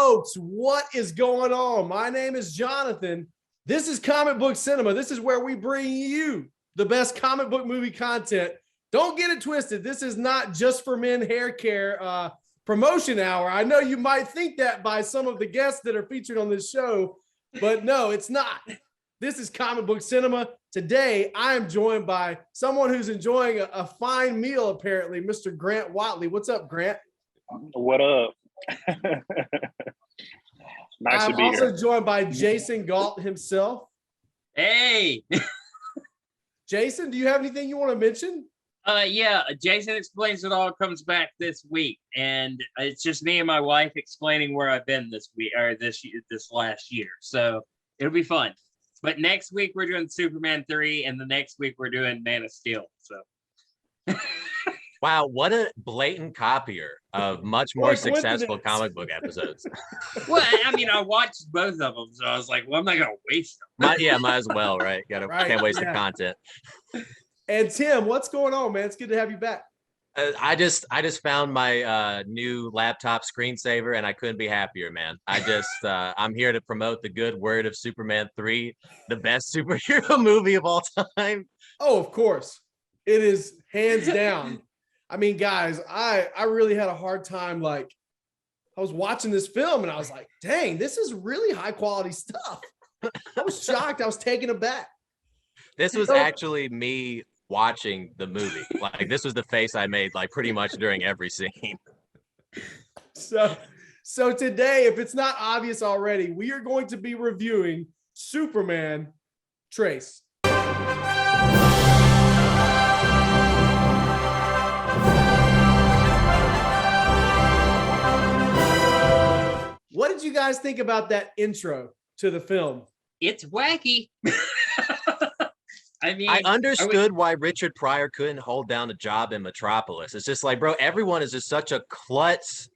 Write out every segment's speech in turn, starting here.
folks, what is going on? My name is Jonathan. This is Comic Book Cinema. This is where we bring you the best comic book movie content. Don't get it twisted. This is not just for men hair care promotion hour. I know you might think that by some of the guests that are featured on this show, but no, it's not. This is Comic Book Cinema. Today, I am joined by someone who's enjoying a fine meal, apparently, Mr. Grant Watley. What's up, Grant? What up? Nice to be here. I'm also joined by Jason Galt himself. Hey. Jason, do you have anything you want to mention? Yeah, Jason Explains It All comes back this week, and it's just me and my wife explaining where I've been this week or this last year. So it'll be fun. But next week we're doing Superman 3, and the next week we're doing Man of Steel. So wow, what a blatant copier of much more successful comic book episodes. Well, I mean, I watched both of them, so I was like, well, I'm not gonna waste them. Might as well, right? Can't waste the content. And Tim, what's going on, man? It's good to have you back. I just found my new laptop screensaver, and I couldn't be happier, man. I'm here to promote the good word of Superman 3, the best superhero movie of all time. Oh, of course. It is hands down. I mean, guys, I really had a hard time. Like, I was watching this film and I was like, dang, this is really high quality stuff. I was shocked. I was taken aback. This was actually me watching the movie. Like, this was the face I made like pretty much during every scene. So today, if it's not obvious already, we are going to be reviewing Superman Trace. What did you guys think about that intro to the film? It's wacky. I mean, I understood why Richard Pryor couldn't hold down a job in Metropolis. It's just like, bro, everyone is just such a klutz.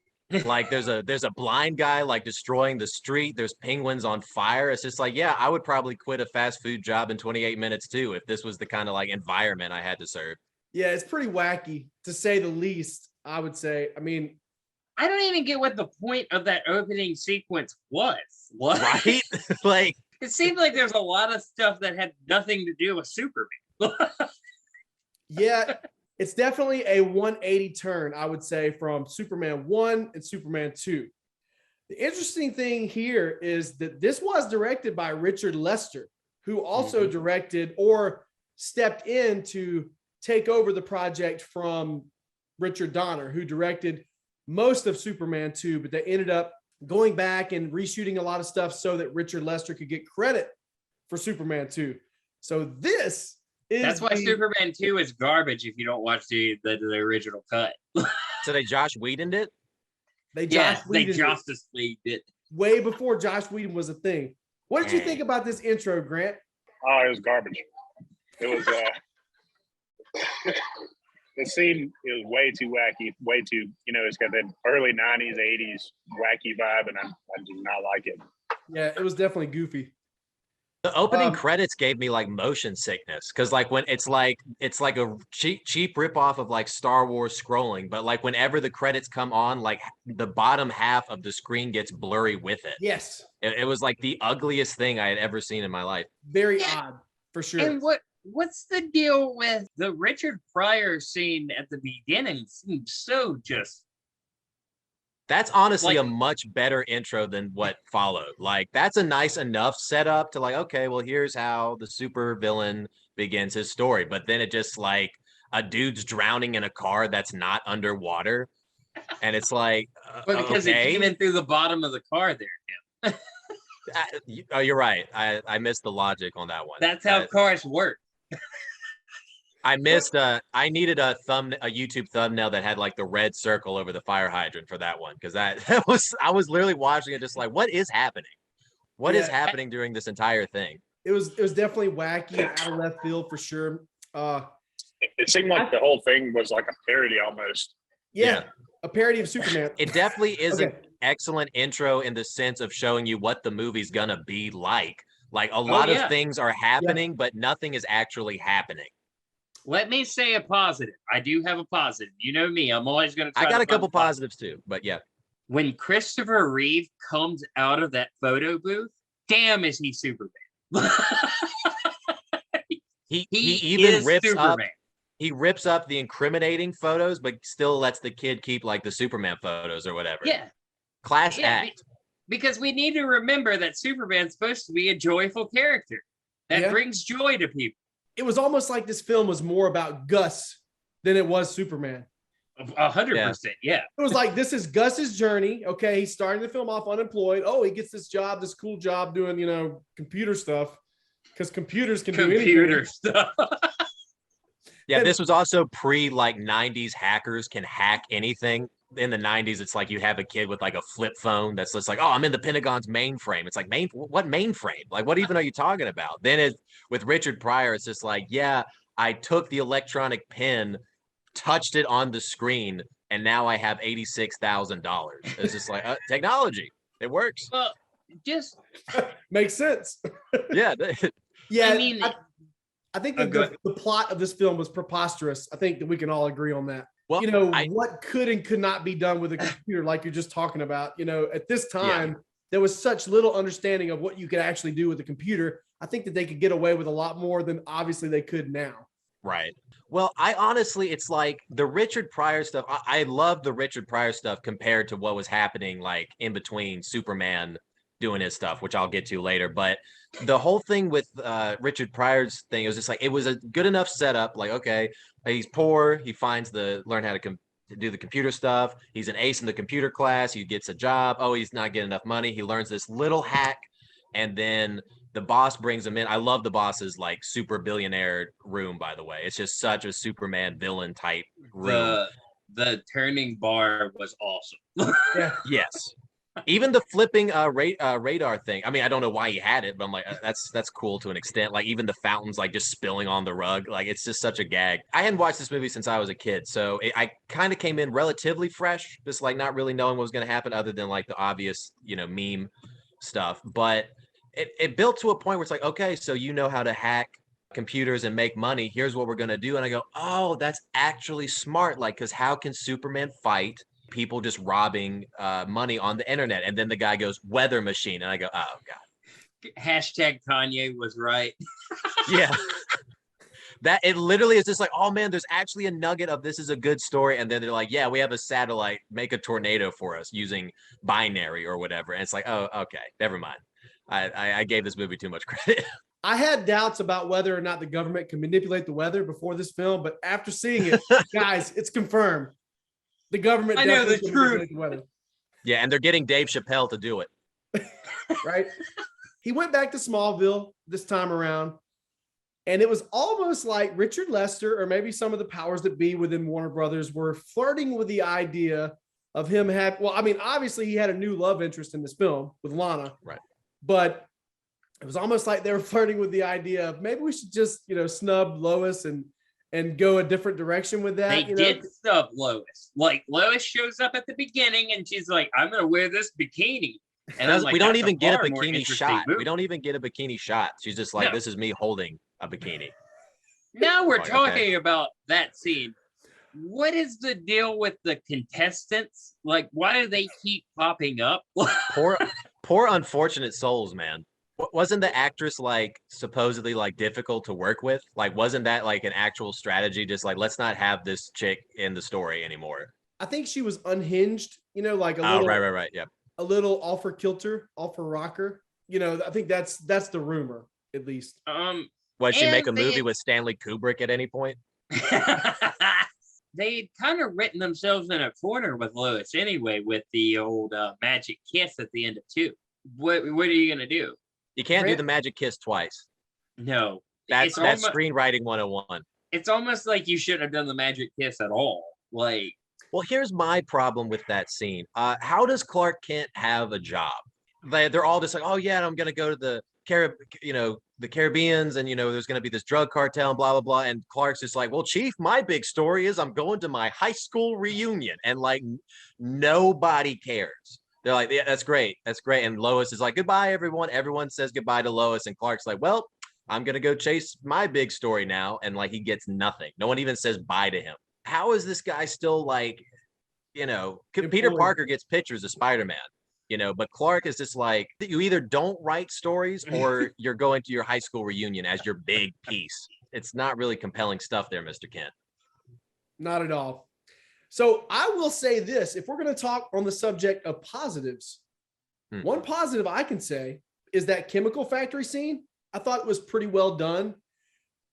Like, there's a blind guy like destroying the street. There's penguins on fire. It's just like, yeah, I would probably quit a fast food job in 28 minutes too if this was the kind of like environment I had to serve. Yeah, it's pretty wacky to say the least, I would say. I mean, I don't even get what the point of that opening sequence was. What? Right? Like, it seemed like there's a lot of stuff that had nothing to do with Superman. Yeah, it's definitely a 180 turn, I would say, from Superman 1 and Superman 2. The interesting thing here is that this was directed by Richard Lester, who also directed or stepped in to take over the project from Richard Donner, who directed most of Superman 2, but they ended up going back and reshooting a lot of stuff so that Richard Lester could get credit for Superman 2. So that's why Superman 2 is garbage if you don't watch the original cut. So they Josh Whedoned it? They Justice Leagued it. Way before Josh Whedon was a thing. What did you think about this intro, Grant? Oh, it was garbage. It was it was way too wacky, way too, it's got that early 90s, 80s wacky vibe, and I do not like it. Yeah, it was definitely goofy. The opening credits gave me like motion sickness, because like when it's like a cheap ripoff of like Star Wars scrolling, but like whenever the credits come on, like the bottom half of the screen gets blurry with it. Yes. It was like the ugliest thing I had ever seen in my life. Very odd, for sure. And what's the deal with the Richard Pryor scene at the beginning? Seems so just. That's honestly a much better intro than what followed. Like, that's a nice enough setup to like, okay, well, here's how the super villain begins his story. But then it just like a dude's drowning in a car that's not underwater. And it's like, but because it came in through the bottom of the car there, Tim. Oh, you're right. I missed the logic on that one. That's how cars work. I needed a YouTube thumbnail that had like the red circle over the fire hydrant for that one, because I was literally watching it just like, what is happening? What is happening during this entire thing? It was definitely wacky and out of left field for sure. It seemed like the whole thing was like a parody almost. Yeah. A parody of Superman. It definitely is an excellent intro in the sense of showing you what the movie's gonna be like. Like, a lot of things are happening, but nothing is actually happening. Let me say a positive. I do have a positive. You know me. I'm always going to try I got to a couple positives too, but yeah. When Christopher Reeve comes out of that photo booth, damn, is he Superman? He He even is rips up. Superman. He rips up the incriminating photos, but still lets the kid keep like the Superman photos or whatever. Yeah, Class yeah. act. Because we need to remember that Superman's supposed to be a joyful character that Yeah. brings joy to people. It was almost like this film was more about Gus than it was Superman. 100%. Yeah. It was like, this is Gus's journey. Okay, he's starting the film off unemployed. Oh, he gets this job, this cool job doing, computer stuff, because computers can do Computer anything. stuff. Yeah, this was also pre like 90s hackers can hack anything. In the 90s, it's like you have a kid with like a flip phone that's just like, oh, I'm in the Pentagon's mainframe. It's like, what mainframe? Like, what even are you talking about? Then with Richard Pryor, it's just like, yeah, I took the electronic pen, touched it on the screen, and now I have $86,000. It's just like technology. It works. Well, just Makes sense. Yeah. Yeah, I mean, I think go that ahead. the plot of this film was preposterous. I think that we can all agree on that. Well, What could and could not be done with a computer, like you're just talking about. At this time, there was such little understanding of what you could actually do with a computer. I think that they could get away with a lot more than obviously they could now. Right. Well, I honestly, it's like the Richard Pryor stuff. I love the Richard Pryor stuff compared to what was happening like in between Superman doing his stuff, which I'll get to later. But the whole thing with Richard Pryor's thing, it was just like, it was a good enough setup. Like, okay, he's poor. He learn how to do the computer stuff. He's an ace in the computer class. He gets a job. Oh, he's not getting enough money. He learns this little hack. And then the boss brings him in. I love the boss's like super billionaire room, by the way. It's just such a Superman villain type room. The turning bar was awesome. Yeah. Yes. Even the flipping radar thing. I mean, I don't know why he had it, but I'm like, that's cool to an extent. Like even the fountains like just spilling on the rug. Like it's just such a gag. I hadn't watched this movie since I was a kid, so I kind of came in relatively fresh, just like not really knowing what was going to happen other than like the obvious, meme stuff. But it built to a point where it's like, okay, so you know how to hack computers and make money. Here's what we're going to do. And I go, oh, that's actually smart. Like, because how can Superman fight people just robbing money on the internet? And then the guy goes, weather machine. And I go, oh, God. Hashtag Kanye was right. Yeah. That it literally is just like, oh man, there's actually a nugget of this is a good story. And then they're like, yeah, we have a satellite, make a tornado for us using binary or whatever. And it's like, oh, okay, never mind. I gave this movie too much credit. I had doubts about whether or not the government can manipulate the weather before this film, but after seeing it, guys, it's confirmed. The government I know definitely the can truth. manipulate the weather. Yeah, and they're getting Dave Chappelle to do it. Right? He went back to Smallville this time around, and it was almost like Richard Lester, or maybe some of the powers that be within Warner Brothers, were flirting with the idea of him obviously he had a new love interest in this film with Lana. Right. But it was almost like they were flirting with the idea of maybe we should just, snub Lois and go a different direction with that. They did snub Lois. Like Lois shows up at the beginning and she's like, I'm gonna wear this bikini. And I'm like, we don't that's even get a far more bikini interesting shot. movie. We don't even get a bikini shot. She's just like, No. this is me holding a bikini. Now we're Like, talking about that scene. What is the deal with the contestants? Like, why do they keep popping up? Poor unfortunate souls, man. Wasn't the actress like supposedly like difficult to work with? Like, wasn't that like an actual strategy? Just like, let's not have this chick in the story anymore. I think she was unhinged, like a little, right. Yep. a little off her kilter, off her rocker. I think that's the rumor, at least. Was she And make a they- movie with Stanley Kubrick at any point? They kind of written themselves in a corner with Lois anyway, with the old magic kiss at the end of 2. What are you gonna do? You can't do Right. the magic kiss twice. No, That's It's screenwriting 101. it's almost like you shouldn't have done the magic kiss at all. Like, Well, here's my problem with that scene. How does Clark Kent have a job? They're all just like, oh yeah, I'm gonna go to the the Caribbeans, and there's gonna be this drug cartel and blah blah blah. And Clark's just like, well, Chief, my big story is I'm going to my high school reunion, and like nobody cares. They're like, yeah, that's great. And Lois is like, goodbye, everyone. Everyone says goodbye to Lois, and Clark's like, well, I'm gonna go chase my big story now, and like he gets nothing. No one even says bye to him. How is this guy still like, Peter Parker gets pictures of Spider-Man, but Clark is just like, you either don't write stories or you're going to your high school reunion as your big piece. It's not really compelling stuff there, Mr. Kent. Not at all. So I will say this, if we're going to talk on the subject of positives, one positive I can say is that chemical factory scene. I thought it was pretty well done.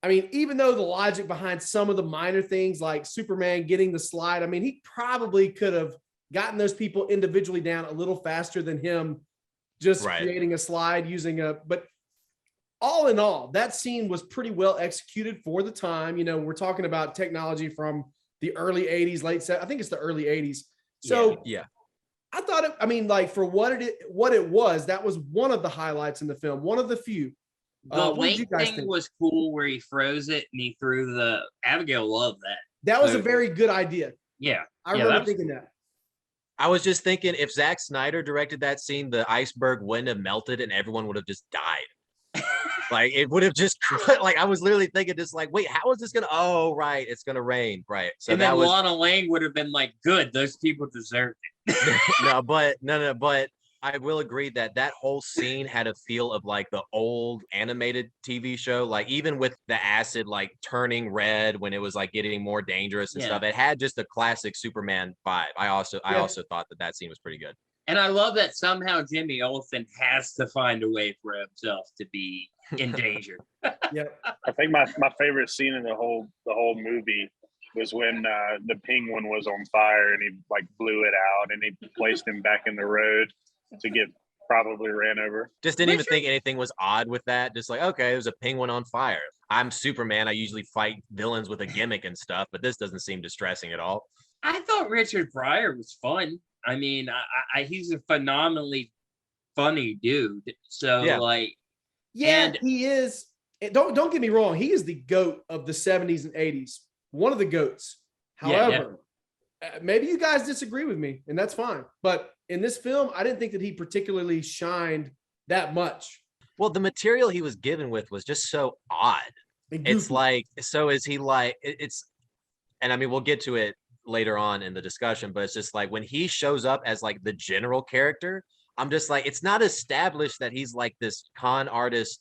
I mean, even though the logic behind some of the minor things like Superman getting the slide, I mean, he probably could have gotten those people individually down a little faster than him just creating a slide but all in all, that scene was pretty well executed for the time. We're talking about technology from the early 80s, I think it's the early 80s. So yeah. I thought for what it was, that was one of the highlights in the film, one of the few. The lake thing was cool where he froze it and he threw Abigail loved that. That was a very good idea. Yeah. I remember thinking that. I was just thinking if Zack Snyder directed that scene, the iceberg wouldn't have melted and everyone would have just died. Like it would have just like I was literally thinking just like, wait, how is this gonna it's gonna rain. Right. So and then Lana Lang would have been like, good, those people deserved it. No, but I will agree that whole scene had a feel of like the old animated TV show, like even with the acid like turning red when it was like getting more dangerous and stuff. It had just a classic Superman vibe. I also thought that scene was pretty good. And I love that somehow Jimmy Olsen has to find a way for himself to be in danger. Yeah, I think my favorite scene in the whole movie was when the penguin was on fire and he like blew it out and he placed him back in the road to get probably ran over. Just didn't even think anything was odd with that. Just like, okay, there's a penguin on fire. I'm Superman. I usually fight villains with a gimmick and stuff, but this doesn't seem distressing at all. I thought Richard Pryor was fun. I mean, he's a phenomenally funny dude. So and he is. Don't get me wrong. He is the GOAT of the 70s and 80s. One of the GOATs. However, maybe you guys disagree with me, and that's fine. But in this film, I didn't think that he particularly shined that much. Well, the material he was given with was just so odd. It's like, so is he like, and I mean, we'll get to it later on in the discussion, but it's just like when he shows up as like the general character, I'm just like, it's not established that he's like this con artist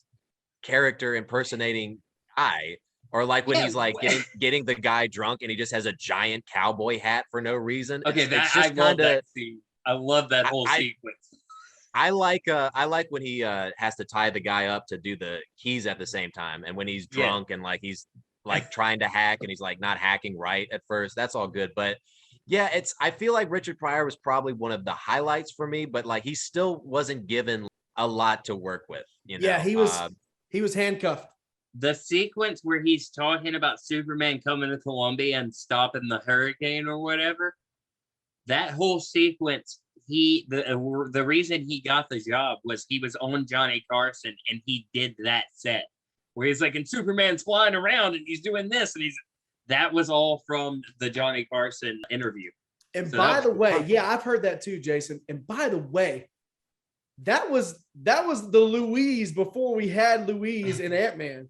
character impersonating guy, or like when he's like getting the guy drunk and he just has a giant cowboy hat for no reason. Okay, I love that scene. I love that whole sequence. I like when he has to tie the guy up to do the keys at the same time, and when he's drunk and like he's like trying to hack and he's like not hacking right at first. That's all good, but I feel like Richard Pryor was probably one of the highlights for me, but like he still wasn't given a lot to work with. Yeah, he was handcuffed. The sequence where he's talking about Superman coming to Columbia and stopping the hurricane or whatever, that whole sequence, the reason he got the job was he was on Johnny Carson and he did that set where he's like, and Superman's flying around and he's doing this, and that was all from the Johnny Carson interview. And so by the way, I've heard that too, Jason. And by the way, that was the Louise before we had Louise in Ant-Man,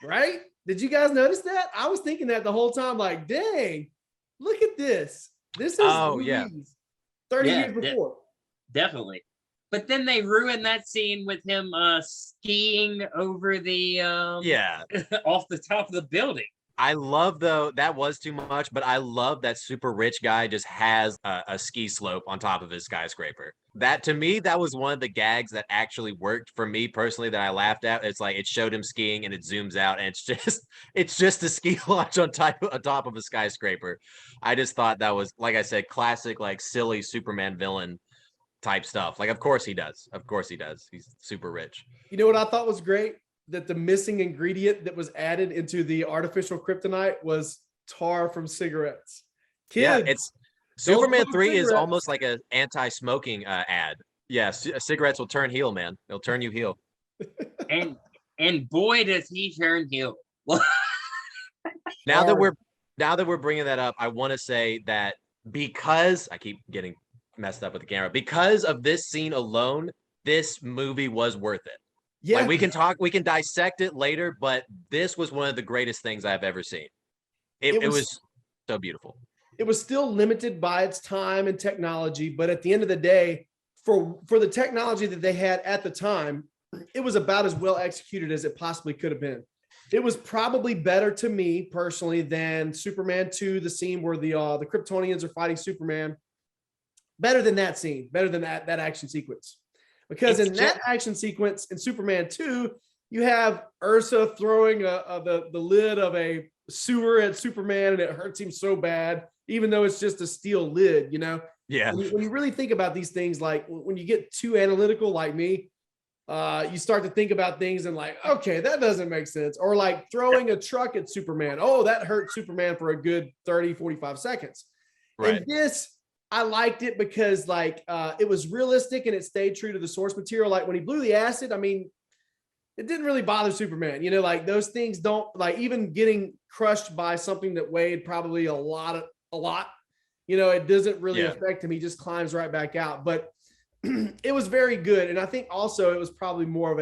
right? Did you guys notice that? I was thinking that the whole time, like, dang, look at this. This is Louise 30 years before. Definitely. But then they ruined that scene with him skiing over the off the top of the building. I love, though, that was too much, but I love that super rich guy just has a ski slope on top of his skyscraper. That, to me, that was one of the gags that actually worked for me personally that I laughed at. It's like it showed him skiing and it zooms out and it's just a ski launch on top of a skyscraper. I just thought that was, like I said, classic, like silly Superman villain type stuff. Like, of course he does. Of course he does. He's super rich. You know what I thought was great? That the missing ingredient that was added into the artificial kryptonite was tar from cigarettes. Kids, yeah, it's Superman 3 is almost like an anti-smoking ad. Yeah, cigarettes will turn heel, man. They'll turn you heel. And boy, does he turn heel. Now that we're bringing that up, I want to say that because I keep getting messed up with the camera, because of this scene alone, this movie was worth it. Yeah, like we can dissect it later, but this was one of the greatest things I've ever seen. It was so beautiful. it was still limited by its time and technology. But at the end of the day, for the technology that they had at the time, it was about as well executed as it possibly could have been. It was probably better to me personally than Superman 2, the scene where the Kryptonians are fighting Superman. Better than that scene, better than that action sequence. Because in that action sequence in Superman 2, you have Ursa throwing the lid of a sewer at Superman, and it hurts him so bad, even though it's just a steel lid, you know? Yeah. When you really think about these things, like when you get too analytical like me, you start to think about things and like, okay, that doesn't make sense. Or like throwing a truck at Superman. Oh, that hurt Superman for a good 30, 45 seconds. Right. And this, I liked it because like it was realistic and it stayed true to the source material. Like when he blew the acid, I mean, it didn't really bother Superman. You know, like those things don't, like even getting crushed by something that weighed probably a lot, you know, it doesn't really affect him. He just climbs right back out. But it was very good. And I think also it was probably more of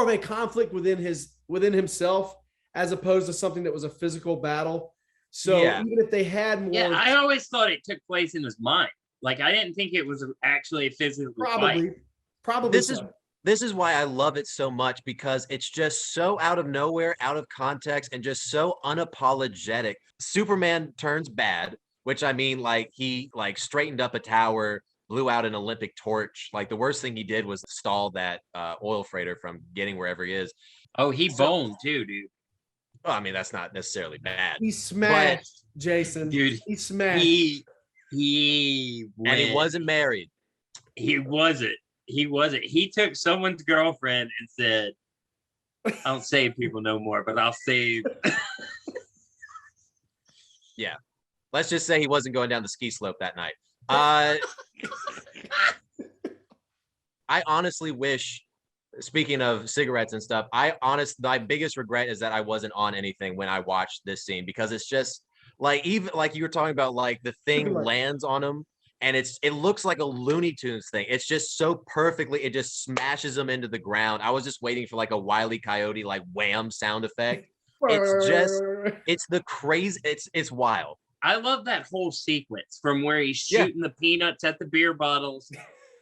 a conflict within himself, as opposed to something that was a physical battle. So even if they had more, I always thought it took place in his mind. Like I didn't think it was actually a physical fight. Probably this is why I love it so much, because it's just so out of nowhere, out of context, and just so unapologetic. Superman turns bad, which I mean, like he like straightened up a tower, blew out an Olympic torch. Like the worst thing he did was stall that oil freighter from getting wherever he is. Oh, he boned too, dude. Well, I mean, that's not necessarily bad. He smashed Jason. Dude, he smashed. He and he wasn't married. He wasn't. He took someone's girlfriend and said, I don't save people no more, but I'll save. Yeah. Let's just say he wasn't going down the ski slope that night. I honestly wish, speaking of cigarettes and stuff, my biggest regret is that I wasn't on anything when I watched this scene, because it's just like, even like you were talking about, like the thing lands on him and it looks like a Looney Tunes thing. It's just so perfectly, it just smashes him into the ground. I was just waiting for like a Wile E. Coyote, like wham sound effect. It's the crazy, it's wild. I love that whole sequence from where he's shooting the peanuts at the beer bottles.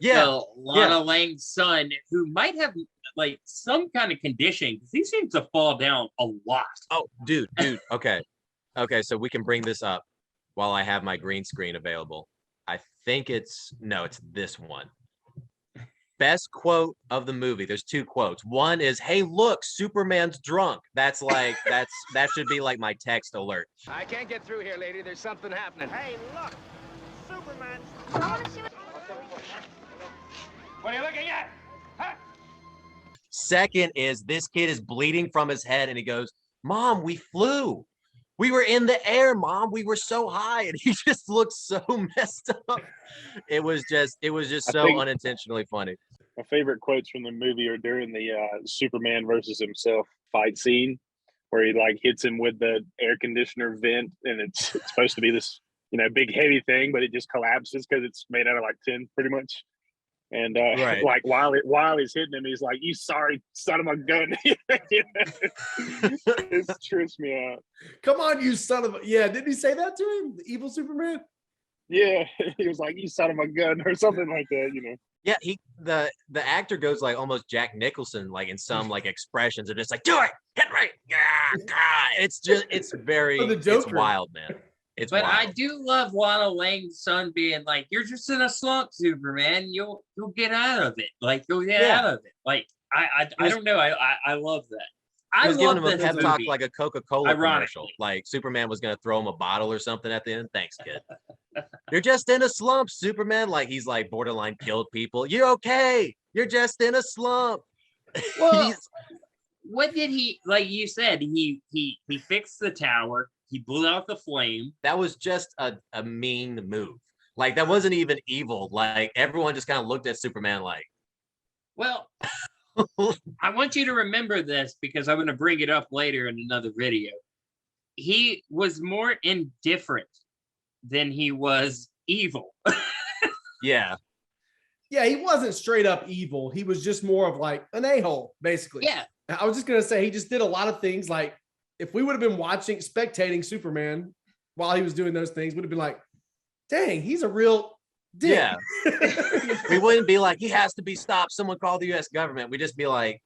Lana Lang's son, who might have like some kind of condition, because he seems to fall down a lot. Oh, dude. Okay, so we can bring this up while I have my green screen available. I think it's this one. Best quote of the movie. There's two quotes. One is, "Hey, look, Superman's drunk." That's like that should be like my text alert. I can't get through here, lady. There's something happening. Hey, look, Superman. What are you looking at? Huh? Second is, this kid is bleeding from his head and he goes, "Mom, we flew. We were in the air, Mom. We were so high." And he just looks so messed up. It was just so unintentionally funny. My favorite quotes from the movie are during the Superman versus himself fight scene, where he like hits him with the air conditioner vent, and it's supposed to be this, you know, big heavy thing, but it just collapses because it's made out of like tin, pretty much. And like while he's hitting him, he's like, "You sorry son of a gun." It trips me out. Come on, you son of a, didn't he say that to him, the evil Superman? Yeah, he was like, "You son of a gun," or something like that, you know. Yeah, the actor goes like almost Jack Nicholson, like in some like expressions are just like, "Do it, Henry." Yeah, it's very it's wild, man. But wild. I do love Lana Lang's son being like, "You're just in a slump, Superman. You'll get out of it. Like you'll get out of it." Like I don't know. I love that. I was giving him a pep talk like a Coca-Cola commercial. Like Superman was gonna throw him a bottle or something at the end. "Thanks, kid." "You're just in a slump, Superman." Like he's like borderline killed people. "You're okay. You're just in a slump." Well, what did he, like you said, he fixed the tower. He blew out the flame. That was just a mean move. Like that wasn't even evil. Like everyone just kind of looked at Superman like, well, I want you to remember this because I'm going to bring it up later in another video. He was more indifferent than he was evil. Yeah, he wasn't straight up evil. He was just more of like an a-hole, basically. Yeah. I was just going to say, he just did a lot of things. Like if we would have been spectating Superman, while he was doing those things would have been like, dang, he's a real dick. Yeah. We wouldn't be like, he has to be stopped. Someone call the U.S. government. We'd just be like,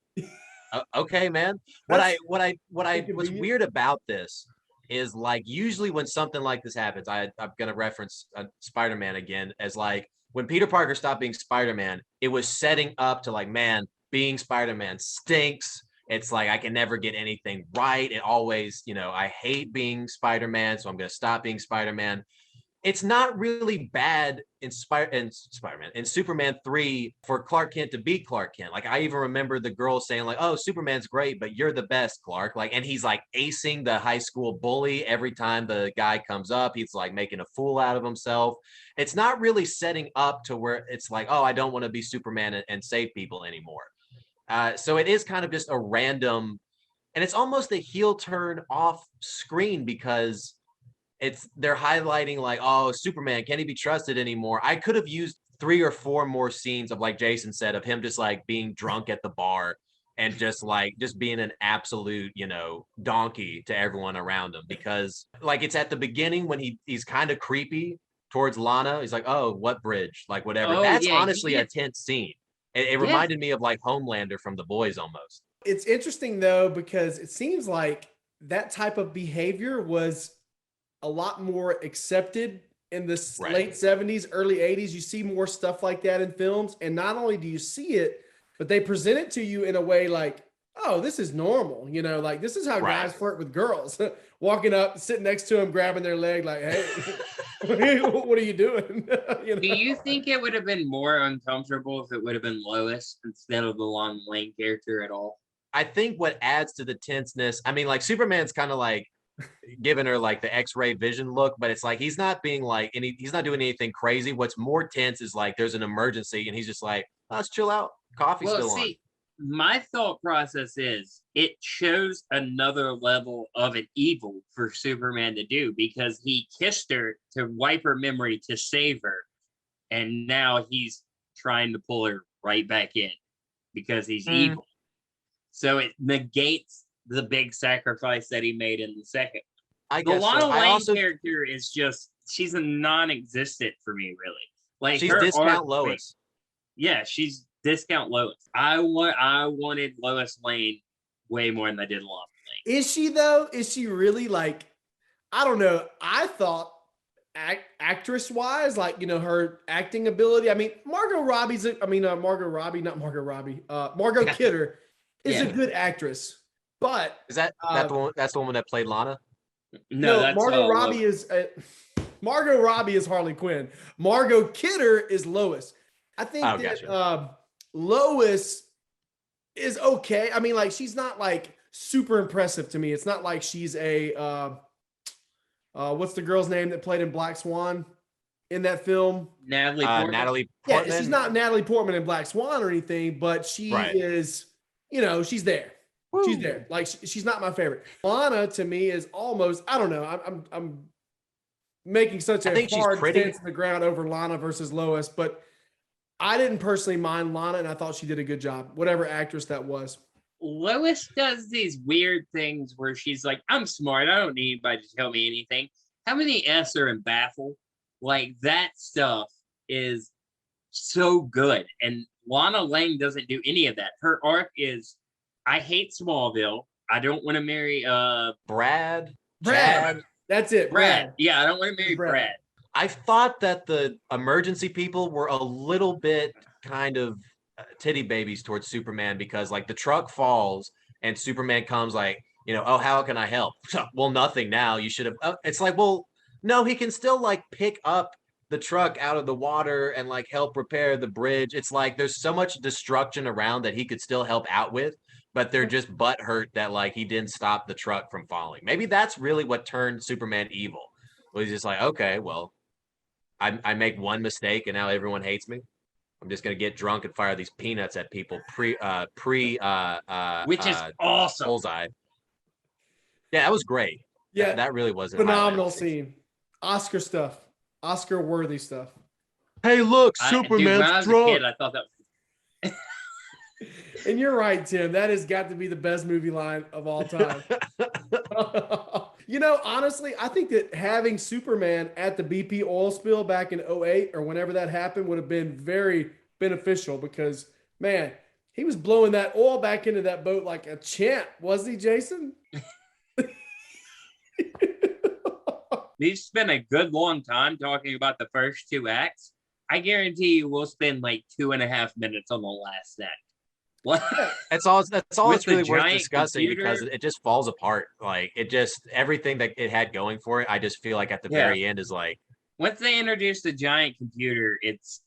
okay, man. What's inconvenient. weird about this is like usually when something like this happens, I'm gonna reference Spider-Man again as like when Peter Parker stopped being Spider-Man, it was setting up to like, man, being Spider-Man stinks. It's like I can never get anything right. It always, I hate being Spider-Man, so I'm gonna stop being Spider-Man. It's not really bad in Spider-Man in Superman 3 for Clark Kent to be Clark Kent. Like I even remember the girl saying like, "Oh, Superman's great, but you're the best, Clark." Like, and he's like acing the high school bully every time the guy comes up. He's like making a fool out of himself. It's not really setting up to where it's like, "Oh, I don't want to be Superman and save people anymore." So it is kind of just a random, and it's almost a heel turn off screen because they're highlighting like, oh, Superman, can he be trusted anymore? I could have used 3 or 4 more scenes of, like Jason said, of him just like being drunk at the bar and just being an absolute, donkey to everyone around him, because like it's at the beginning when he's kind of creepy towards Lana. He's like, oh, what bridge? Like whatever. Oh, That's yeah, honestly a tense scene. It Yeah. reminded me of like Homelander from The Boys almost. It's interesting though, because it seems like that type of behavior was a lot more accepted in the Right. late 70s, early 80s. You see more stuff like that in films. And not only do you see it, but they present it to you in a way like, oh, this is normal. Like this is how Right. guys flirt with girls. Walking up, sitting next to them, grabbing their leg like, hey, what are you doing? Do you think it would have been more uncomfortable if it would have been Lois instead of the Lon Lane character at all? I think what adds to the tenseness, I mean, like Superman's kind of like giving her like the X-ray vision look, but it's like he's not being like he's not doing anything crazy. What's more tense is like there's an emergency and he's just like, oh, let's chill out. Coffee's still on. My thought process is it shows another level of an evil for Superman to do, because he kissed her to wipe her memory to save her, and now he's trying to pull her right back in because he's evil. So it negates the big sacrifice that he made in the second. The Lana Lane character is just, she's a non-existent for me, really. Like she's discount Lois. Yeah, she's discount Lois. I wanted Lois Lane way more than I did Lana Lane. Is she though? Is she really like, I don't know. I thought actress wise, like, her acting ability. I mean, Margot Kidder is a good actress. But is that the one? That's the woman that played Lana. No, that's Margot Robbie is Margot Robbie is Harley Quinn. Margot Kidder is Lois. I think Lois is okay. I mean, like she's not like super impressive to me. It's not like she's a what's the girl's name that played in Black Swan in that film? Natalie Portman. Natalie Portman. Yeah, she's not Natalie Portman in Black Swan or anything, but she is. She's there. Woo. She's there. Like she's not my favorite. Lana to me is almost, I don't know. I'm making such a hard stance in the ground over Lana versus Lois, but I didn't personally mind Lana, and I thought she did a good job, whatever actress that was. Lois does these weird things where she's like, I'm smart. I don't need anybody to tell me anything. How many S are in baffle? Like that stuff is so good. And Lana Lang doesn't do any of that. Her arc is, I hate Smallville. I don't want to marry Brad. That's it. Brad. Yeah, I don't want to marry Brad. I thought that the emergency people were a little bit kind of titty babies towards Superman, because like the truck falls and Superman comes like, oh, how can I help? Well, nothing now. You should have. It's like, well, no, he can still like pick up the truck out of the water and like help repair the bridge. It's like there's so much destruction around that he could still help out with, but they're just butthurt that like he didn't stop the truck from falling. Maybe that's really what turned Superman evil. He's just like, okay, well, I make one mistake and now everyone hates me. I'm just gonna get drunk and fire these peanuts at people which is awesome. Bullseye. Yeah, that was great. Yeah, that really was a phenomenal scene. Oscar stuff. Oscar worthy stuff. Hey, look, Superman's drunk. Kid, I thought that. And you're right, Tim. That has got to be the best movie line of all time. Honestly, I think that having Superman at the BP oil spill back in '08 or whenever that happened would have been very beneficial because, man, he was blowing that oil back into that boat like a champ, wasn't he, Jason? We've spent a good long time talking about the first two acts. I guarantee you we'll spend like 2.5 minutes on the last act. What? That's all With it's really the worth giant discussing computer? because it just falls apart. Like it just everything that it had going for it, I just feel like at the very end is like Once they introduce the giant computer, it's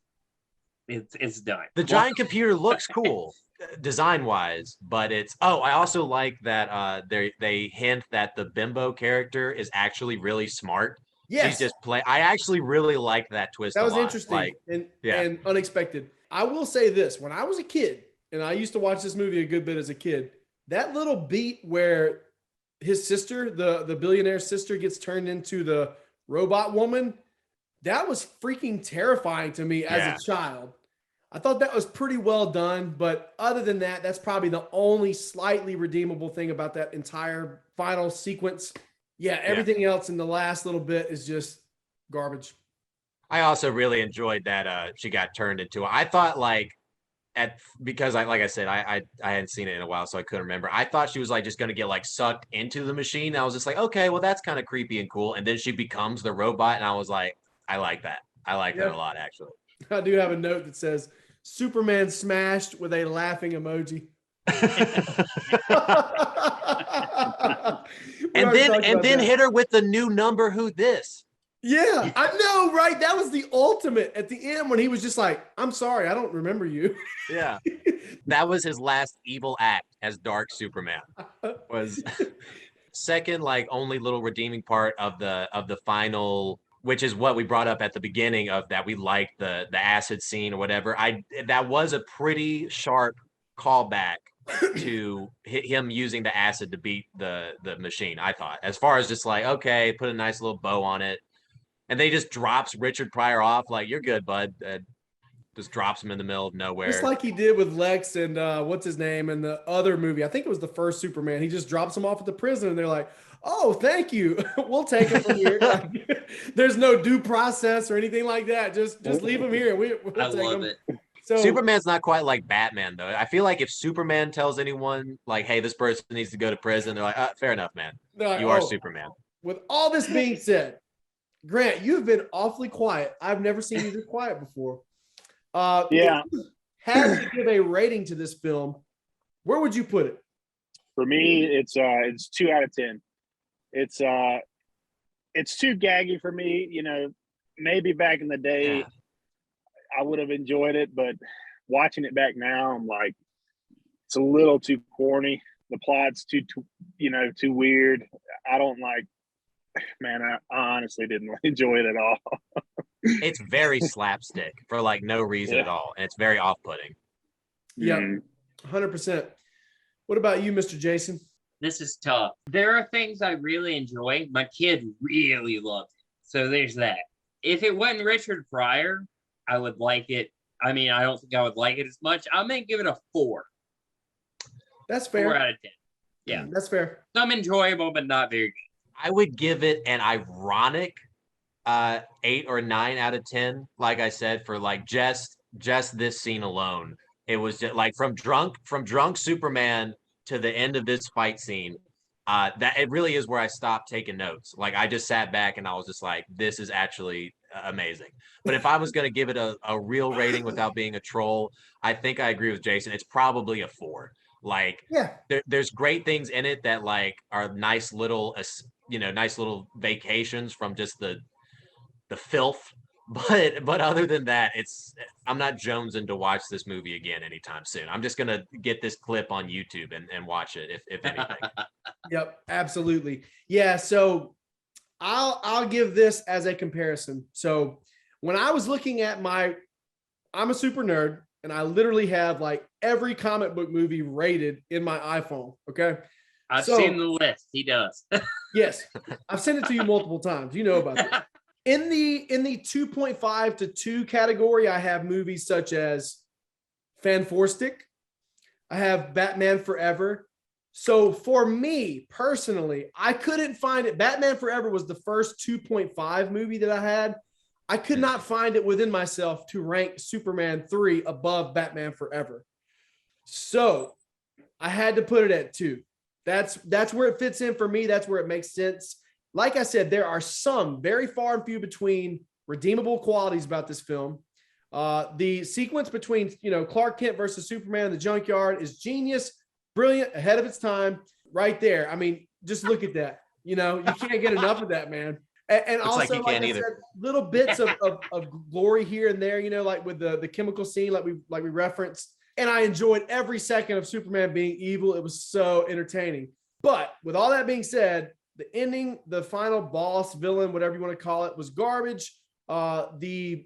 done. the giant computer looks cool design wise, but I also like that they hint that the bimbo character is actually really smart. Yes. She's just I actually really like that twist. That was a lot. interesting and unexpected. I will say this: when I was a kid, and I used to watch this movie a good bit as a kid, that little beat where his sister, the billionaire sister, gets turned into the robot woman, that was freaking terrifying to me as a child. I thought that was pretty well done, but other than that, that's probably the only slightly redeemable thing about that entire final sequence. Yeah, everything else in the last little bit is just garbage. I also really enjoyed that she got turned into. I thought because like I said, I hadn't seen it in a while, so I couldn't remember. I thought she was like just gonna get like sucked into the machine. I was just like, okay, well that's kind of creepy and cool. And then she becomes the robot, and I was like, I like that. I like that a lot, actually. I do have a note that says Superman smashed with a laughing emoji. and then hit her with the new number. Who this? Yeah, I know, right? That was the ultimate at the end when he was just like, I'm sorry, I don't remember you. Yeah. That was his last evil act as Dark Superman. Was second, like only little redeeming part of the final, which is what we brought up at the beginning of that we liked the acid scene or whatever. That was a pretty sharp callback to him using the acid to beat the machine, I thought. As far as just like, okay, put a nice little bow on it. And they just drops Richard Pryor off like, you're good, bud. Just drops him in the middle of nowhere. Just like he did with Lex and what's his name in the other movie. I think it was the first Superman. He just drops him off at the prison and they're like, oh, thank you. We'll take him from here. Like, there's no due process or anything like that. Just leave him here. We'll I take love him. it. So Superman's not quite like Batman, though. I feel like if Superman tells anyone, like, hey, this person needs to go to prison, they're like, fair enough, man. like, You are Superman. With all this being said, Grant, you've been awfully quiet. I've never seen you this quiet before. If you had to give a rating to this film, where would you put it? For me, it's 2 out of 10. It's too gaggy for me. Maybe back in the day, I would have enjoyed it, but watching it back now, I'm like, it's a little too corny. The plot's too weird. I don't like. Man, I honestly didn't enjoy it at all. It's very slapstick for like no reason at all, and it's very off-putting. Yeah, 100%. What about you, Mr. Jason? This is tough. There are things I really enjoy. My kid really loved it. So there's that. If it wasn't Richard Pryor, I would like it. I mean, I don't think I would like it as much. I'm going to give it a 4. That's fair. 4 out of 10. Yeah. That's fair. Some enjoyable, but not very good. I would give it an ironic 8 or 9 out of 10. Like I said, for like just this scene alone, it was just like from drunk Superman to the end of this fight scene. That it really is where I stopped taking notes. Like I just sat back and I was just like, this is actually amazing. But if I was going to give it a real rating without being a troll, I think I agree with Jason. It's probably a 4. Like, there's great things in it that like are nice little vacations from just the filth. But other than that, I'm not jonesing to watch this movie again anytime soon. I'm just gonna get this clip on YouTube and watch it if anything. Yep, absolutely. Yeah, so I'll give this as a comparison. So when I was looking at I'm a super nerd, and I literally have like every comic book movie rated in my iPhone. Okay. I've seen the list. He does. Yes. I've sent it to you multiple times. You know about that. In the 2.5 to 2 category, I have movies such as Fanforstic. I have Batman Forever, So for me personally, I couldn't find it. Batman Forever was the first 2.5 movie that I had. I could not find it within myself to rank Superman 3 above Batman Forever. So I had to put it at 2. That's where it fits in for me. That's where it makes sense. Like I said, there are some very far and few between redeemable qualities about this film. The sequence between Clark Kent versus Superman in the junkyard is genius, brilliant, ahead of its time, right there. I mean, just look at that. You can't get enough of that, man. And Looks also, like you can't I either. said, little bits of glory here and there. Like with the chemical scene, like we referenced. And I enjoyed every second of Superman being evil. It was so entertaining. But with all that being said, the ending, the final boss, villain, whatever you want to call it, was garbage. The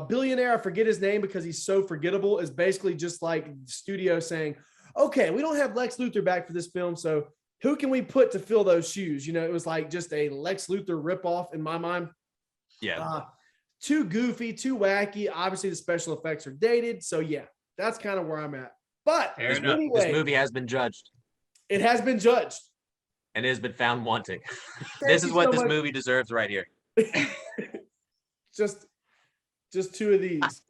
billionaire, I forget his name because he's so forgettable, is basically just like the studio saying, okay, we don't have Lex Luthor back for this film, so who can we put to fill those shoes? It was like just a Lex Luthor ripoff in my mind. Yeah. Too goofy, too wacky. Obviously, the special effects are dated. So yeah, that's kind of where I'm at. But Fair enough. anyway, This movie has been judged it has been judged. and it has been found wanting. Thank This is you what so this much. movie deserves right here. just 2 of these.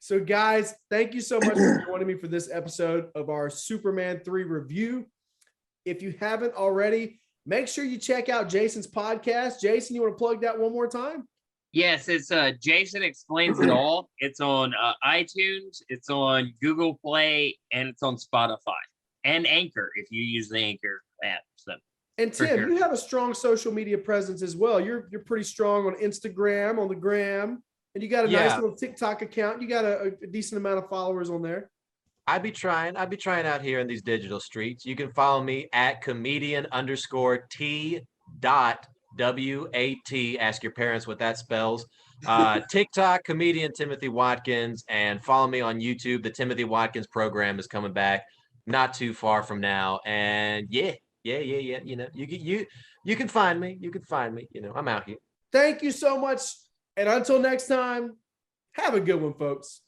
So guys, thank you so much for joining me for this episode of our Superman 3 review. If you haven't already, make sure you check out Jason's podcast. Jason, you want to plug that one more time? Yes, it's Jason Explains It All. It's on iTunes, it's on Google Play, and it's on Spotify and Anchor if you use the Anchor app. So, And for Tim, sure. you have a strong social media presence as well. You're pretty strong on Instagram, on the gram, and you got a nice Yeah. little TikTok account. You got a decent amount of followers on there. I'd be trying out here in these digital streets. You can follow me at comedian_T.WAT. Ask your parents what that spells. TikTok, comedian Timothy Watkins, and follow me on YouTube. The Timothy Watkins program is coming back not too far from now. And yeah. You can find me. I'm out here. Thank you so much. And until next time, have a good one, folks.